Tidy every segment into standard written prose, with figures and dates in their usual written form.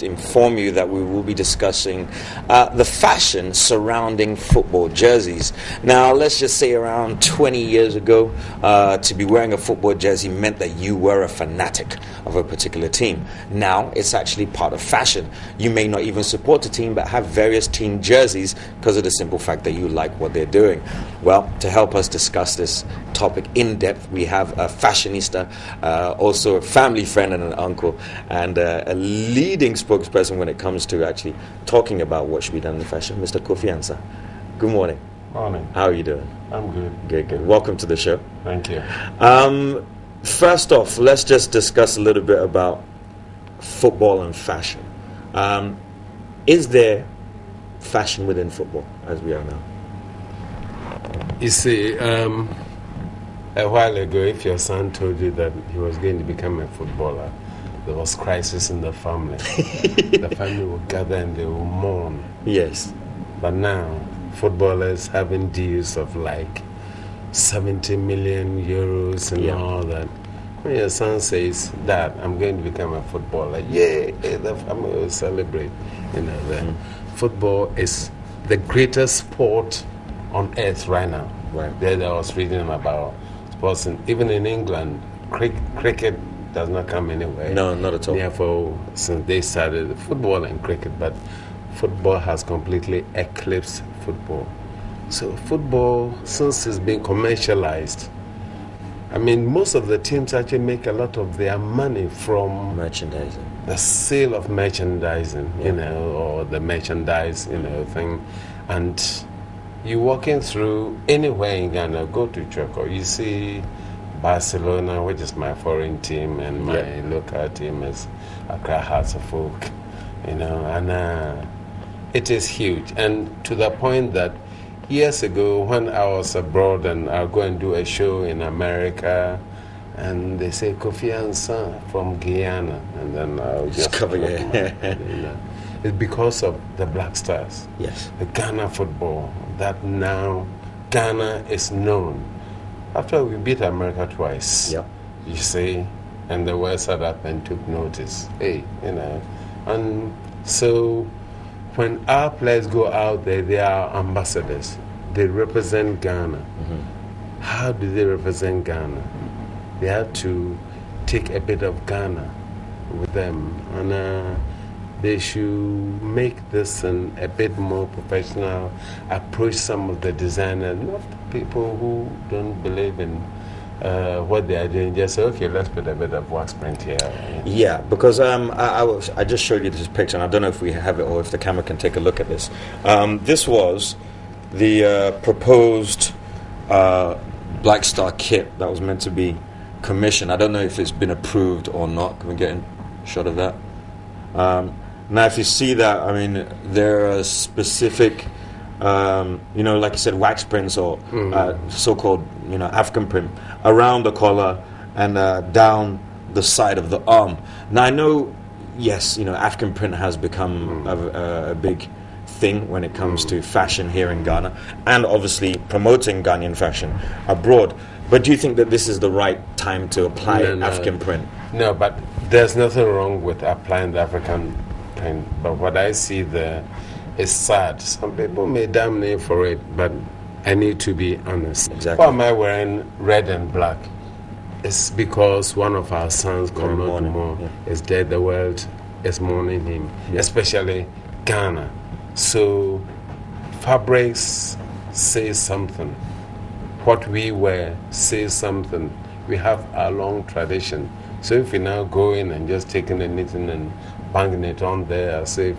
Inform you that we will be discussing the fashion surrounding football jerseys. Now, let's just say around 20 years ago, to be wearing a football jersey meant that you were a fanatic of a particular team. Now, it's actually part of fashion. You may not even support a team, but have various team jerseys because of the simple fact that you like what they're doing. Well, to help us discuss this topic in depth, we have a fashionista, also a family friend and an uncle, and a leading spokesperson when it comes to actually talking about what should be done in fashion, Mr. Kofi Ansah. Good morning. Morning. How are you doing? I'm good. Good. Welcome to the show. Thank you. First off, let's just discuss a little bit about football and fashion. Is there fashion within football as we are now? You see, a while ago, if your son told you that he was going to become a footballer, there was crisis in the family. The family would gather and they would mourn. Yes. But now, footballers having deals of like 70 million euros and all that. When your son says, "Dad, I'm going to become a footballer," the family will celebrate. Football is the greatest sport on earth right now. Right. There I was reading about sports, even in England, cricket does not come anywhere. No, not at all. Therefore, since they started football and cricket, but football has completely eclipsed football. So football, since it's been commercialized, I mean, most of the teams actually make a lot of their money from merchandising, the sale of merchandising, or the merchandise, thing. And you walking through anywhere in Ghana, go to Choco, you see Barcelona, which is my foreign team, and my local team is Accra Hearts of Oak, and it is huge. And to the point that years ago, when I was abroad and I'll go and do a show in America, and they say Kofi Ansah from Guyana, and then I'll just cover your It's because of the Black Stars. Yes. The Ghana football, that now Ghana is known. After we beat America twice, you see, and the world sat up and took notice. And so when our players go out there, they are ambassadors. They represent Ghana. Mm-hmm. How do they represent Ghana? They have to take a bit of Ghana with them, and they should make this a bit more professional, approach some of the designers, not people who don't believe in what they are doing, just say, okay, let's put a bit of wax print here. Yeah, because I just showed you this picture, and I don't know if we have it or if the camera can take a look at this. This was the proposed Blackstock kit that was meant to be commissioned. I don't know if it's been approved or not. Can we get a shot of that? Now, if you see that, I mean, there are specific, like you said, wax prints or so-called, African print around the collar and down the side of the arm. Now, I know, yes, African print has become a big thing when it comes to fashion here in Ghana, and obviously promoting Ghanaian fashion abroad. But do you think that this is the right time to apply African print? No, but there's nothing wrong with applying the African print. But what I see there is sad. Some people may damn me for it, but I need to be honest. Exactly. Why am I wearing red and black? It's because one of our sons, is dead. The world is mourning him, especially Ghana. So fabrics say something. What we wear says something. We have a long tradition. So if we now go in and just taking anything and banging it on there as if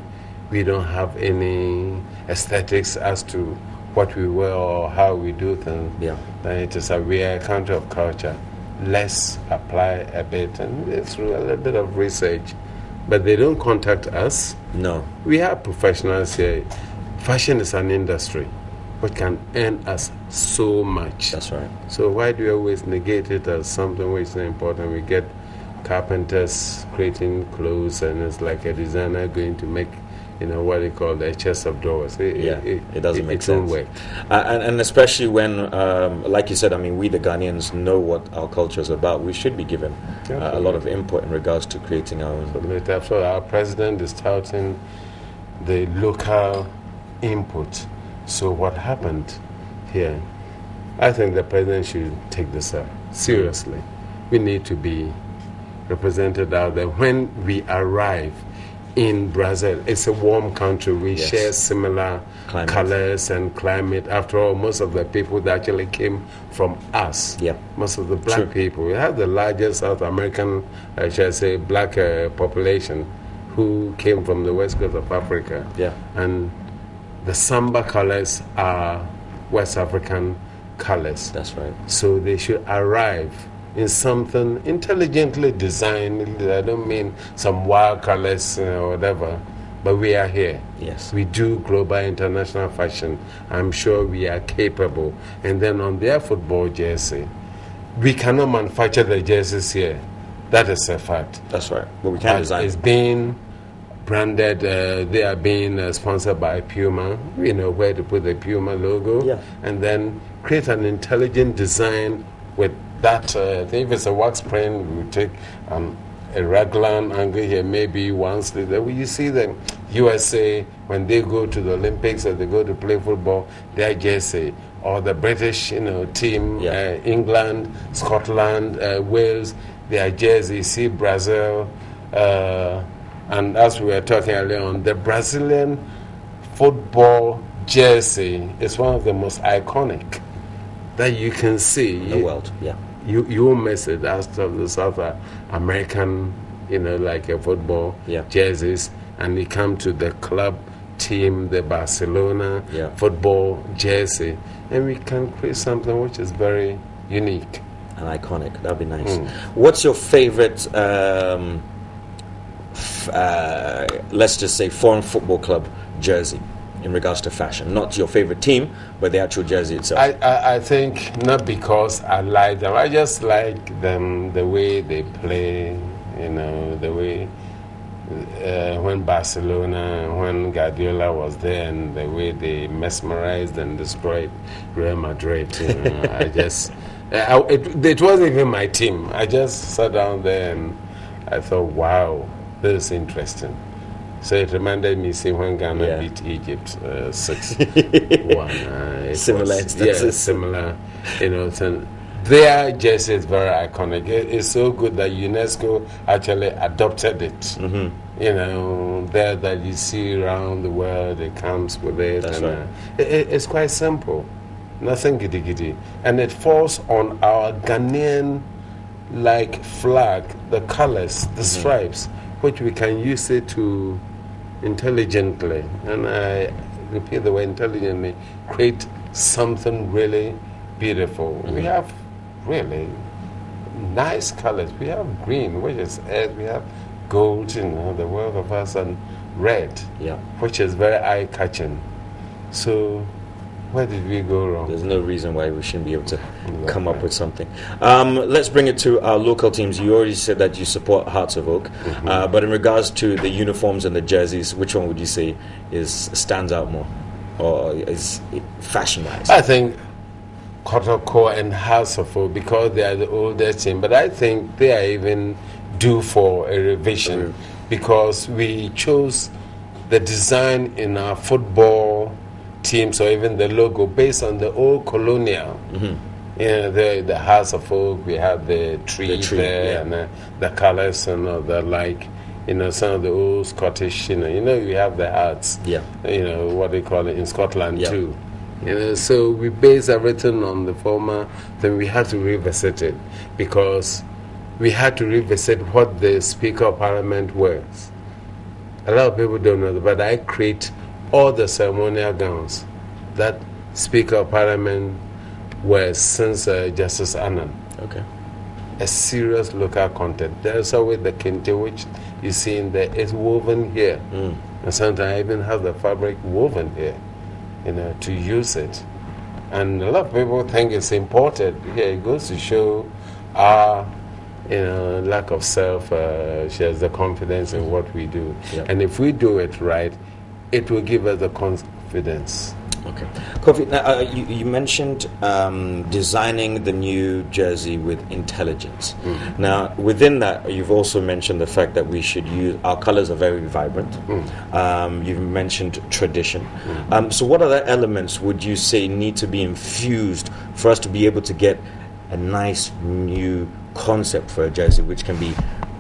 we don't have any aesthetics as to what we wear or how we do things, then it is we are a country of culture. Let's apply a bit and through a little bit of research. But they don't contact us. No. We have professionals here. Fashion is an industry which can earn us so much. That's right. So why do we always negate it as something which is important? We get carpenters creating clothes, and it's like a designer going to make, what they call a chest of drawers. It doesn't make sense. It won't work. And especially when, like you said, I mean, we the Ghanaians know what our culture is about. We should be given a lot of input in regards to creating our own. After our president is touting the local input. So what happened here? I think the president should take this up seriously. We need to be represented out there. When we arrive in Brazil, it's a warm country. We share similar colors and climate. After all, most of the people that actually came from us, most of the black people, we have the largest South American, black population who came from the west coast of Africa. And the samba colors are West African colors. That's right. So they should arrive in something intelligently designed. I don't mean some wild colors or whatever, but we are here. Yes. We do global international fashion. I'm sure we are capable. And then on their football jersey, we cannot manufacture the jerseys here. That is a fact. That's right. But we can design. It's being branded, they are being sponsored by Puma. We know where to put the Puma logo. And then create an intelligent design with that. If it's a wax print, we take a raglan angle here, maybe once. You see the USA, when they go to the Olympics or they go to play football, their jersey, or the British team, England, Scotland, Wales, their jersey. See Brazil, and as we were talking earlier on, the Brazilian football jersey is one of the most iconic that you can see in the world. You won't miss it as of the South American, like a football jerseys, and you come to the club team, the Barcelona football jersey, and we can create something which is very unique and iconic. That'd be nice. What's your favorite? Let's just say foreign football club jersey in regards to fashion. Not your favorite team, but the actual jersey itself. I think not because I like them. I just like them, the way they play, the way when Barcelona, when Guardiola was there, and the way they mesmerized and destroyed Real Madrid. It wasn't even my team. I just sat down there and I thought, wow, this is interesting. So it reminded me, when Ghana beat Egypt 6-1. Similar instances. Similar. Their jersey is very iconic. It's so good that UNESCO actually adopted it. There that you see around the world, it comes with it. That's and, right. It's quite simple. Nothing giddy-giddy. And it falls on our Ghanaian flag, the colors, the stripes, which we can use it to intelligently, and I repeat the word intelligently, create something really beautiful. We have really nice colors. We have green, which is earth. We have gold, the world of us, and red, which is very eye-catching. So where did we go wrong? There's no reason why we shouldn't be able to come up with something. Let's bring it to our local teams. You already said that you support Hearts of Oak, but in regards to the uniforms and the jerseys, which one would you say stands out more, or is fashion-wise? I think Kotoko and Hearts of Oak, because they are the oldest team, but I think they are even due for a revision, because we chose the design in our football teams, or even the logo, based on the old colonial. The House of Oak, we have the tree there, and the colors and all that, some of the old Scottish, we have the hearts, what they call it in Scotland too. So we base everything on the former, then we had to revisit it, because we had to revisit what the Speaker of Parliament wears. A lot of people don't know that, but I create all the ceremonial gowns that Speaker of Parliament wears since Justice Annan. Okay. A serious local content. There's always the kente, which you see in there, is woven here. And sometimes I even have the fabric woven here, to use it. And a lot of people think it's imported. Here it goes to show our lack of self. She has the confidence in what we do. Yep. And if we do it right, it will give us the confidence. Okay. Kofi, now, you mentioned designing the new jersey with intelligence. Now, within that, you've also mentioned the fact that we should use, our colors are very vibrant. You've mentioned tradition. So what other elements would you say need to be infused for us to be able to get a nice new concept for a jersey which can be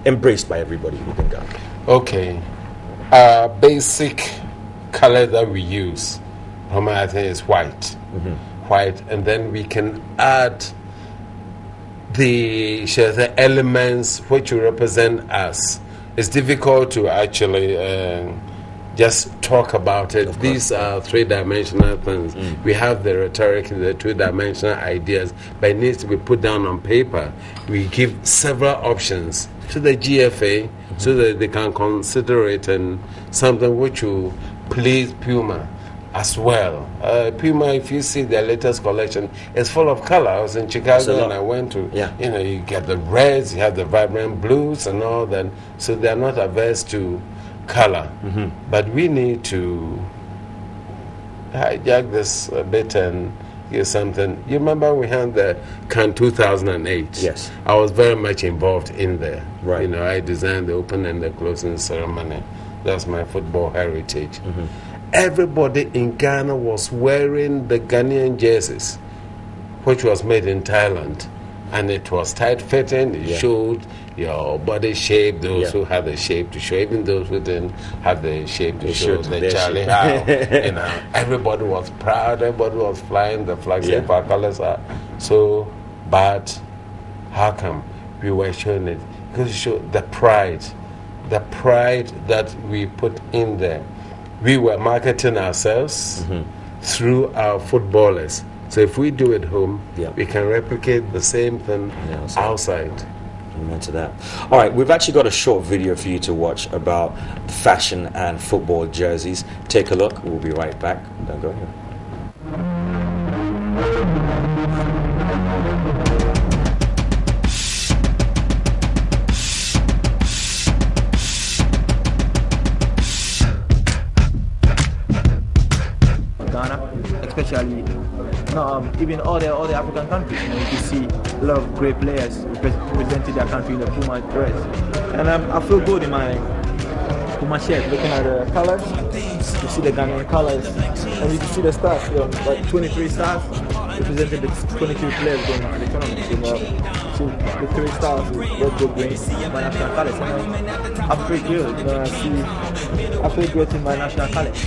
embraced by everybody within Ghana? Okay. Basic color that we use, I think, is white. White, and then we can add the elements which will represent us. It's difficult to actually just talk about it. These are three-dimensional things. We have the rhetoric, the two-dimensional ideas, but it needs to be put down on paper. We give several options to the GFA so that they can consider it and something which will please Puma as well. Puma, if you see their latest collection, it's full of color. I was in Chicago and I went to, you get the reds, you have the vibrant blues and all that. So they're not averse to color. But we need to hijack this a bit and get something. You remember we had the Cannes 2008? Yes. I was very much involved in there. Right. I designed the open and the closing ceremony. That's my football heritage. Everybody in Ghana was wearing the Ghanaian jerseys, which was made in Thailand. And it was tight-fitting. It showed your body shape, those who had the shape to show, even those who didn't have the shape to show, the Charlie Howe. Everybody was proud. Everybody was flying the flags. If our colors are so bad, how come we were showing it? Because it showed the pride that we put in there. We were marketing ourselves through our footballers. So if we do it home, we can replicate the same thing outside. Amen to that. All right, we've actually got a short video for you to watch about fashion and football jerseys. Take a look. We'll be right back. Don't go anywhere. Especially even all the African countries. You can see a lot of great players representing their country in the Puma dress. And I feel good in my Puma shirt, looking at the colors. You see the Ghanaian colors, and you can see the stars, like 23 stars representing the 22 players going to the tournament. So the 3 stars is red, gold, green, my national colors. And I feel good. I feel good in my national colors.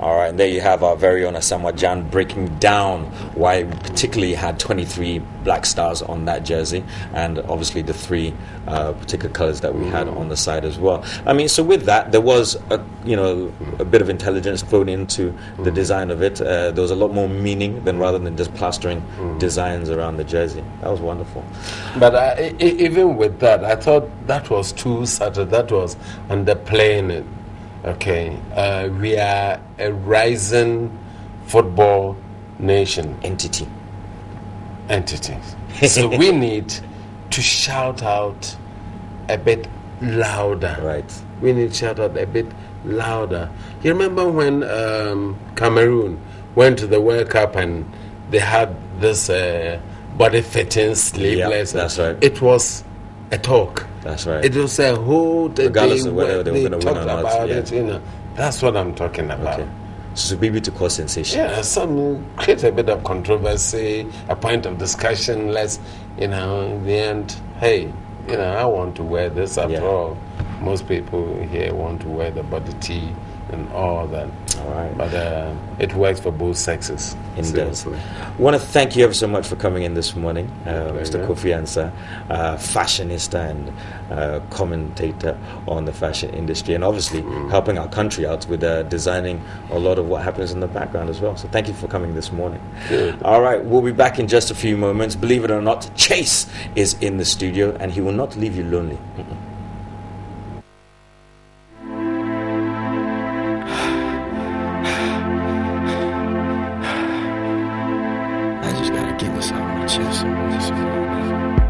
All right, and there you have our very own Asamoah Gyan breaking down why we particularly had 23 black stars on that jersey, and obviously the 3 particular colors that we had on the side as well. I mean, so with that, there was a bit of intelligence thrown into the design of it. There was a lot more meaning than rather than just plastering designs around the jersey. That was wonderful. But even with that, I thought that was too subtle. That was underplaying it. Okay, we are a rising football nation. Entity. So we need to shout out a bit louder. Right. We need to shout out a bit louder. You remember when Cameroon went to the World Cup and they had this body-fitting sleeveless? That's right. It was a talk. That's right. It was a whole day. Regardless of whether they were going to win or not. About it, That's what I'm talking about. Okay. So maybe to cause sensation. Yeah, some create a bit of controversy, a point of discussion. Let's, in the end, hey, I want to wear this after all. Most people here want to wear the body tee and all that. All right. But it works for both sexes. It does. I want to thank you ever so much for coming in this morning, Mr. Kofi Ansah, fashionista and commentator on the fashion industry, and obviously helping our country out with designing a lot of what happens in the background as well. So thank you for coming this morning. Good. All right, we'll be back in just a few moments. Believe it or not, Chase is in the studio, and he will not leave you lonely. Give us our cheers.